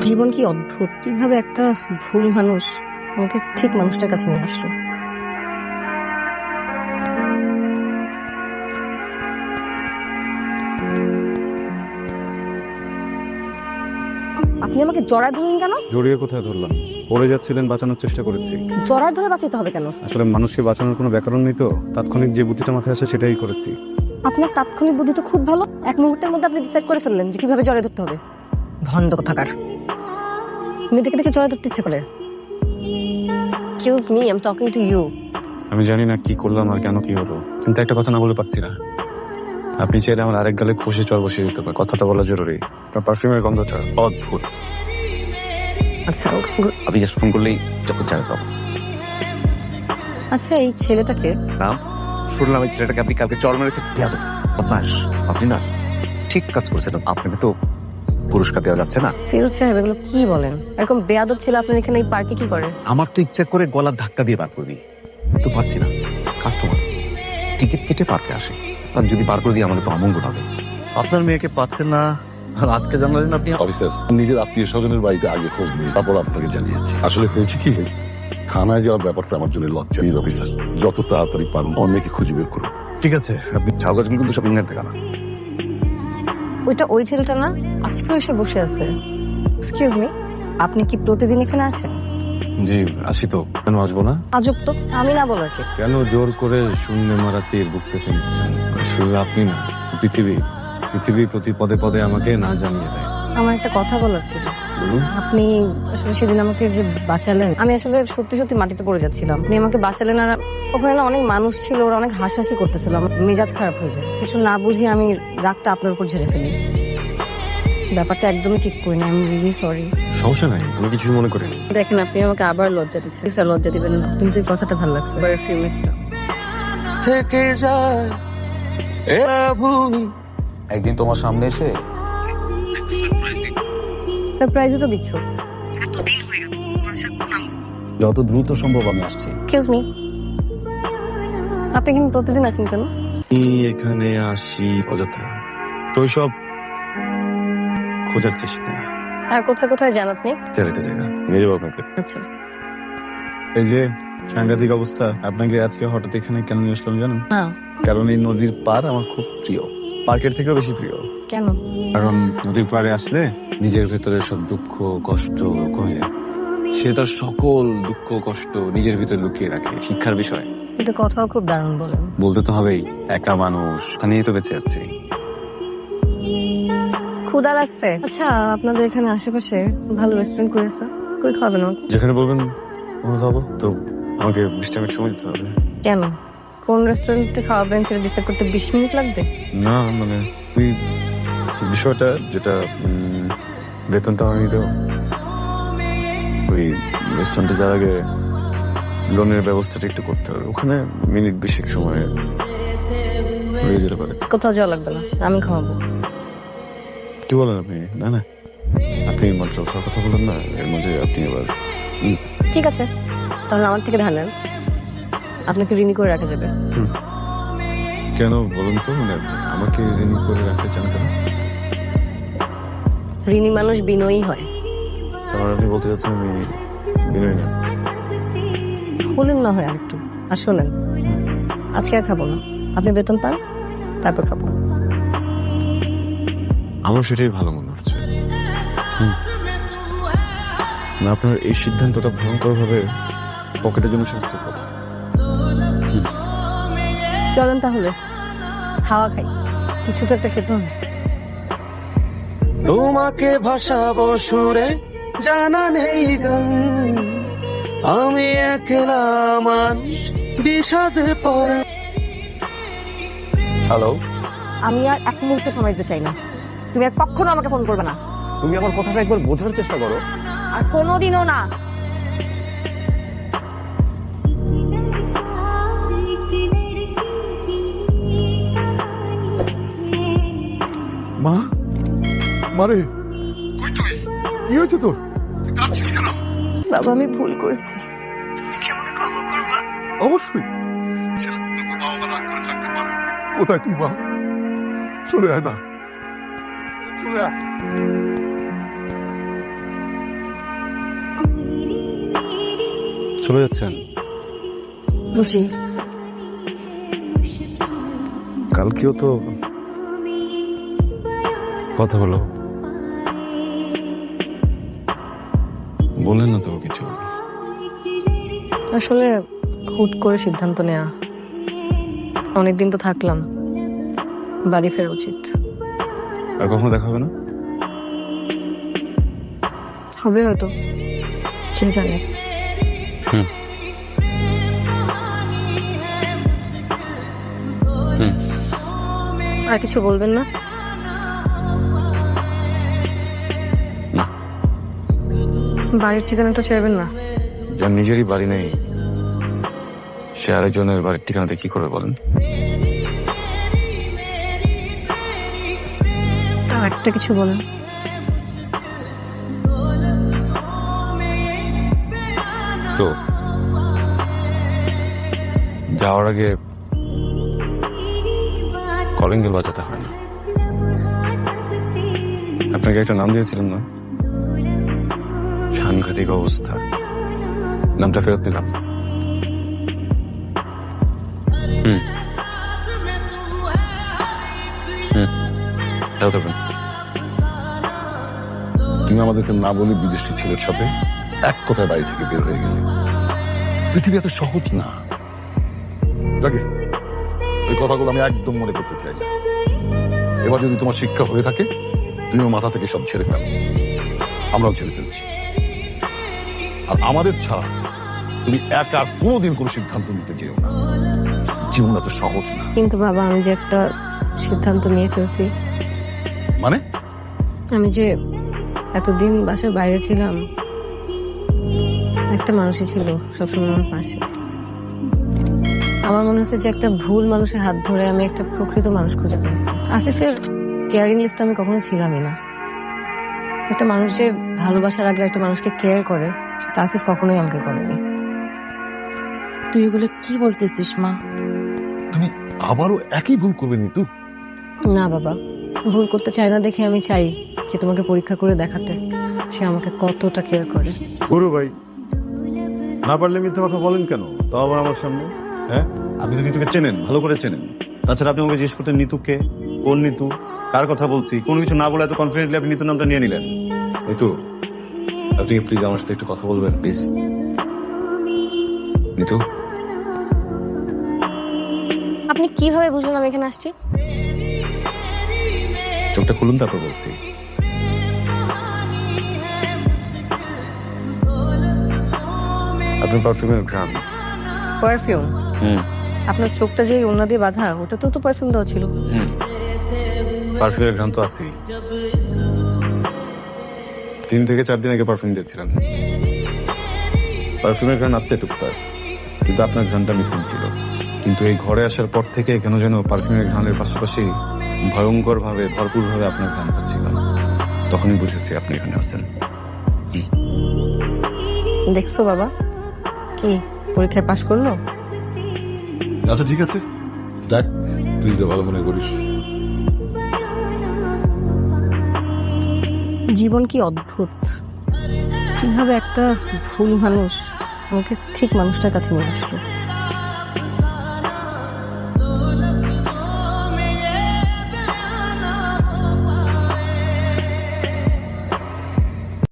জীবন কি অদ্ভুত, কিভাবে একটা ভুল মানুষ আমাকে ঠিক মানুষটার কাছে নিয়ে আসলো। আপনি আমাকে জড়ায় ধরলেন কেন? জড়িয়ে কোথায় ধরলাম? পড়ে যাচ্ছিলেন, বাঁচানোর চেষ্টা করেছি। জড়ায় ধরে বাঁচাইতে হবে কেন? আসলে মানুষকে বাঁচানোর কোনো ব্যাকরণ নেই তো, তাৎক্ষণিক যে বুদ্ধিটা মাথায় আসে সেটাই করেছি। আপনার তাৎক্ষণিক বুদ্ধি তো খুব ভালো, এক মুহূর্তের মধ্যে আপনি ডিসাইড করে ফেললেন যে কিভাবে জড়ায় ধরতে হবে। ভণ্ড কোথাকার, মেয়েদেরকে দেখে জড়ায় ধরতে ইচ্ছে করে। Excuse me, I am talking to you. আমি জানি না কি করলাম আর কেন কি হলো, কিন্তু একটা কথা না বলে পারছি না। আপনি চাইলে আমার আরেক গালে খুশি চর বসিয়ে দিতে পারেন, কথাটা বলা জরুরি। আপনার পারফিউমের গন্ধটা অদ্ভুত। আচ্ছা আপনি জাস্ট ফোন করলেই যখন চায় তখন। আচ্ছা, এই ছেলেটাকে নাম শুনলাম এই ছেলেটাকে আপনি কালকে চড় মেরেছে, বেয়াদব বদমাশ। আপনি না ঠিক কাজ করছেন, আপনাকে তো পুরস্কার দেওয়া যাচ্ছে না। ফিরোজ সাহেব এগুলো কি বলেন? এরকম বেয়াদব ছেলে আপনার এখানে এই পার্কে কি করে? আমার তো ইচ্ছা করে গলার ধাক্কা দিয়ে বার করে দিই, তো পারছি না। কাস্টমার টিকিট কেটে পার্কে আসে, আর যদি বার করে দিই আমাদের তো অমঙ্গল হবে। আপনার মেয়েকে পাচ্ছেন না, আর আজকে জানলেন আপনি। অফিসার, নিজের আত্মীয় স্বজনের বাড়িতে আগে খোঁজ নিয়ে তারপর আপনাকে জানিয়েছি। আসলে হয়েছে কি, থানায় যাওয়ার ব্যাপারটা আমার জন্য লজ্জা। প্লিজ অফিসার, যত তাড়াতাড়ি পারুন অনেকে খুঁজে বের করুন। ঠিক আছে, আপনি ঝাউগাছগুলো কিন্তু সব ইংল্যান্ড থেকে আনা। ওইটা ওই ছেলেটা না, আজকে এসে বসে আছে। এক্সকিউজ মি, আপনি কি প্রতিদিন এখানে আসেন? জি আসি তো, কেন আসবো না? আজব তো, আমি না বলার কি? কেন জোর করে শূন্য মারা তীর বুক পেতে নিচ্ছেন? শুধু আপনি না, পৃথিবী প্রতি পদে পদে আমাকে না জানিয়ে দেয়। আমার একটা কথা বলার ছিল। বলুন। আপনি আসলে সেদিন আমাকে যে বাঁচালেন, আমি আসলে সত্যি সত্যি মাটিতে পড়ে যাচ্ছিলাম, আপনি আমাকে বাঁচালেন। আর ওখানে না অনেক মানুষ ছিল, ওরা অনেক হাসাহাসি করতেছিল, আমার মেজাজ খারাপ হয়ে যায়। কিছু না বুঝিয়ে আমি রাগটা আপনার উপর ঝেড়ে ফেলি। ব্যাপারটা একদমই ঠিক করিনি, আমি রিয়েলি সরি। সমস্যা নাই, আমি কিছুই মনে করিনি। দেখেন, আপনি আমাকে আবার লজ্জা দিচ্ছেন। স্যার, লজ্জা দিবেন না, কিন্তু এই কথাটা ভালো লাগছে। এবার ফিল্মেরটা থেকে যায় এরা ভূমি। একদিন তোমার সামনে এসে সারপ্রাইজই তো দিচ্ছ। যত দ্রুত সম্ভব আমি আসছি। এক্সকিউজ মি, আপনি কিন্তু প্রতিদিন আসেন কেন? আমি এখানে আসি অযথা, শৈশব খোঁজার চেষ্টা। আর কোথায় কোথায় যান আপনি? ছেলেটা জায়গা নিয়ে যাবো আপনাকে। আচ্ছা, এই যে সাংঘাতিক অবস্থা, আপনাকে আজকে হঠাৎ এখানে কেন নিয়ে আসলাম জানেন? না। কারণ এই নদীর পার আমার খুব প্রিয়, পার্কের থেকেও বেশি প্রিয়। কেন? কারণ নদীর পাড়ে আসলে নিজের ভেতরে সব দুঃখ কষ্ট কমে যায়। সে তার সকল দুঃখ কষ্ট নিজের ভিতরে লুকিয়ে রাখে। শিক্ষার বিষয়। কিন্তু কথাও খুব দারুণ বলেন। বলতে তো হবেই, একা মানুষ, তা নিয়েই তো বেঁচে আছি। ক্ষুধা লাগছে? আচ্ছা, আপনাদের এখানে আশেপাশে ভালো রেস্টুরেন্ট করেছে, কই খাবেন আমাকে? যেখানে বলবেন ওখানে খাবো, তো আমাকে 20 টাকা সময় দিতে হবে। কেন? কোন রেস্টুরেন্টে খাওয়াবেন সেটা ডিসাইড করতে 20 মিনিট লাগবে? না মানে ওই বিষয়টা যেটা বেতনটা হয়নি তো, ওই রেস্টুরেন্টে যাওয়ার আগে লোনের ব্যবস্থাটা একটু করতে হবে। ওখানে মিনিট 20 সময় হয়ে যেতে পারে। কোথাও যাওয়া লাগবে না, আমি খাওয়াবো। কি বলেন আপনি? না না, আপনি মাত্র খাওয়ার কথা বলেন না, এর মাঝে আপনি আবার ঠিক আছে, তাহলে আমার থেকে ধার নেন, আপনাকে ঋণী করে রাখা যাবে। কেন বলুন তো, মানে আমাকে ঋণী করে রাখতে চান কেন? ঋণী মানুষ বিনয়ী হয়। তাহলে আপনি বলতে চাচ্ছেন আমি বিনয় না? বলেন না হয় আরেকটু। আর শোনেন, আজকে আর খাবো না, আপনি বেতন পান তারপর খাবো। আমার সেটাই ভালো মনে হচ্ছে। না, আপনার এই সিদ্ধান্তটা ভয়ঙ্কর ভাবে পকেটের জন্য স্বাস্থ্যের কথা। চলেন তাহলে হাওয়া খাই, কিছু তো একটা খেতে হবে। তোমাকে ভাসাবো সুরে, জানা নেই গান। আমি একলা মানুষ বিষাদে পড়া। হ্যালো, আমি আর এক মুহূর্ত সময় দিতে চাই না, তুমি আর কখনো আমাকে ফোন করবে না। তুমি আমার কথাটা একবার বোঝার চেষ্টা করো। আর কোনোদিনও না। মা, মারে কি হয়েছে তোর? বাবা, আমি ভুল করছি, তুমি কি আমাকে ক্ষমা করবা? অবশ্যই। কোথায় তুই মা? চলে আয় না, চলে আয়। চলে যাচ্ছেন? বুঝি কালকেও তো কথা হলো, বললেন না তো কিছু? আসলে হুট করে সিদ্ধান্ত নেওয়া, অনেকদিন তো থাকলাম, বাড়ি ফেরা উচিত। আর কখনো দেখা হবে না? হবে হয়তো, কে জানে। হুম। আর কিছু বলবেন না? না। বাড়ির ঠিকানাটা চাইবেন না? যার নিজেরই বাড়ি নেই সে আরেকজনের বাড়ির ঠিকানাতে কি করবে বলেন? আর একটা কিছু বলেন। তো যাওয়ার আগে কলিং বেল বাজাতে হয় না। আপনাকে একটা নাম দিয়েছিলাম না? সাংঘাতিক অবস্থা, নামটা ফেরত নিলাম। হুম হুম তাও থাকবেন। তুমি আমাদেরকে না বলে বিদেশি ছেলের সাথে এক কথায় বাড়ি থেকে বের হয়ে গেলে। পৃথিবী এত সহজ না। যাকে ওই কথাগুলো আমি একদম মনে করতে চাই না। এবার যদি তোমার শিক্ষা হয়ে থাকে তুমিও মাথা থেকে সব ছেড়ে ফেলো, আমরাও ছেড়ে ফেলছি। আর আমাদের ছাড়া তুমি একা কোনোদিন কোনো সিদ্ধান্ত নিতে যেও না। জীবন এত সহজ না। কিন্তু বাবা, আমি যে একটা সিদ্ধান্ত নিয়ে ফেলছি। মানে আমি যে এতদিন বাসার বাইরে ছিলাম, একটা মানুষই ছিল সবসময় আমার পাশে। আমার মনে হচ্ছে যে একটা ভুল মানুষের হাত ধরে আমি একটা প্রকৃত মানুষ খুঁজে পেয়েছি। আসিফের কেয়ারিং লিস্ট আমি কখনো ছিলামই না। একটা মানুষ যে ভালোবাসার আগে একটা মানুষকে কেয়ার করে, সেটা আসিফ কখনোই আমাকে করেনি। তুই এগুলো কি বলতেছিস মা? তুমি আবারও একই ভুল করবে নিতু। না বাবা, ভুল করতে চাই না দেখে আমি চাই যে তোমাকে পরীক্ষা করে দেখাতে সে আমাকে কতটা কেয়ার করে। গুরু ভাই, না পারলে মিথ্যে কথা বলেন কেন, তাও আবার আমার সামনে? হ্যাঁ, আপনি তো নিতুকে চেনেন, ভালো করে চেনেন। তাছাড়া আপনি আমাকে জিজ্ঞেস করতেন নিতুকে, কোন নিতু, কার কথা বলছি, কোনো কিছু না বলে এত কনফিডেন্টলি আপনি নিতুর নামটা নিয়ে নিলেন। নিতু, আপনি প্লিজ আমার সাথে একটু কথা বলবেন প্লিজ। নিতু, আপনি কিভাবে বুঝলেন আমি এখানে আসছি? চোখটা খুলুন তারপর বলছি। আপনার পারফিউমের ঘ্রাণ। পারফিউম? আপনার চোখটা যে ওড়না দিয়ে বাঁধা, ওটাতেও তো পারফিউম দেওয়া ছিল। পারফিউমের ঘ্রাণ তো আছেই। 3 থেকে 4 দিন আগে পারফিউম দিয়েছিলেন। পারফিউমের ঘ্রাণ আছে টুকটাক, কিন্তু আপনার ঘ্রাণটা মিসিং ছিল। কিন্তু এই ঘরে আসার পর থেকে কেন যেন পারফিউমের ঘ্রাণের পাশাপাশি ভয়ঙ্কর ভাবে, ভরপুর ভাবে আপনার ঘ্রাণ পাচ্ছিলাম। তখনই বুঝেছি আপনি এখানে আছেন। দেখছো বাবা, কি পরীক্ষায় পাশ করলো? আচ্ছা ঠিক আছে, দেখ তুই তো ভালো মনে করিস। জীবন কি অদ্ভুত, কিভাবে একটা ভুল মানুষ আমাকে ঠিক মানুষটার কাছে নিয়ে আসলো।